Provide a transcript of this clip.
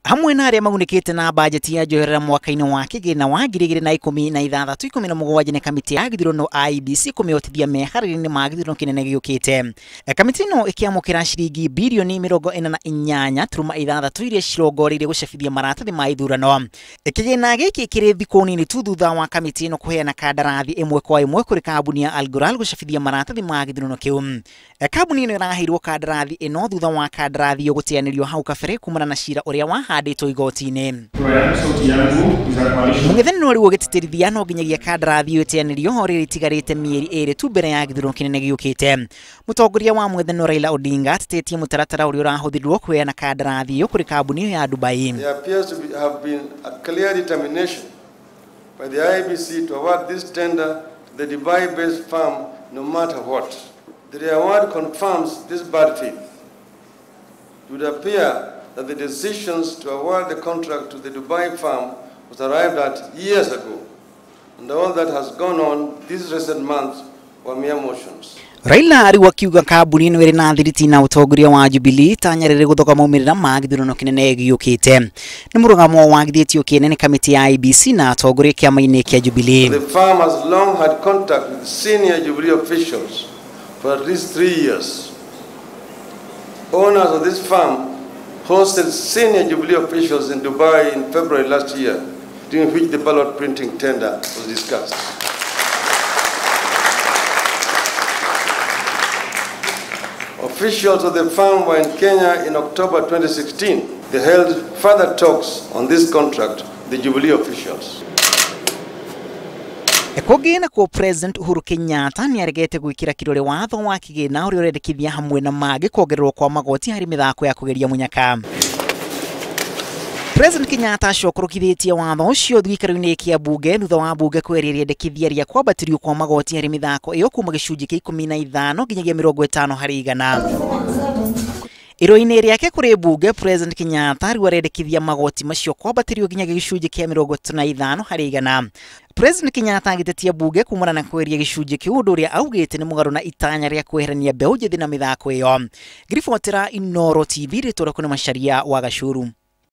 Hamwe na aria magunikite na bajeti ya njoherera mwaka-ini wa Kigina wa 2016-17 ni kamiti ya githurano-IEBC kumihotithia meharĩrĩria ma githurano kinene giukite. Kamiti ino ikiamukira shilingi bilioni mirongo 48.6 iria cirongoreirie gucabithia maratathi ma ithurano. Kigina giki kiri thiku nini tu thutha wa kamiti ino kuheana kandarathi imwe kwa imwe kuri kambuni ya Algoral gucabithia maratathi ma githurano kiu. Kambuni ino iraheirwo kandarathi ino thutha wa kandarathi yo guteyanirio hau kabere kumana na cira uria wahanditwo igoti-ini. Mungethaniro riu gititirithia no nginyagia kandarathi yo iteyanirio oriri itigarite mieri 2 tu mbere ya githurano kinene giukite. Mutongoria wa mungethaniro Raila Odinga atetitie mutaratara uria urahuthirirwo kuheana kandarathi yo kuri kambuni ya Dubai. There appears to have been a clear determination by the IEBC to award this tender to the Dubai-based firm no matter what. The award confirms this bad faith. It would appear that the decisions to award the contract to the Dubai firm was arrived at years ago, and all that has gone on these recent months were mere motions. Raila ari wakiuga kambuni ino iri na thiriti na utongoria wa Jubilee tanyarire guthoka maumirira ma githurano kinene giukite. Ni murugamo wa githitio kinene kamiti ya IEBC na atongoria kiama-ini kia Jubilee. The firm has long had contact with senior Jubilee officials for at least 3 years. Owners of this firm hosted senior Jubilee officials in Dubai in February last year, during which the ballot printing tender was discussed. Officials of the firm were in Kenya in October 2016. They held further talks on this contract with the Jubilee officials. Kungi nakuo President Uhuru Kenyatta niaregete gwikira kirore watho wa Kigina uria urendekithia hamwe na magi kuongererwo kwa magoti hari mithako ya kugeria munyaka. President Kenyatta acokorokithitie watho ucio thwikaro-ini kia bunge thutha wa bunge kweria riendekithia ria kwambatirio kwa magoti hari mithako iyo kuma gicunji kia 15 nginyagia 50 hari igana. Iro-ini riake kuri bunge President Kenyatta riu arendekithia magoti macio kwambatirio nginyagia gicunji kia 55 hari igana. President Kenyatta agitetia bunge kumana na kweria gicunji kiu undu uria augite ni mugaru na itanya ria kweherania mbeu njithi na mithako iyo. Ngiribotera Inoro TV ritũra kuna macharia wa Gacuru.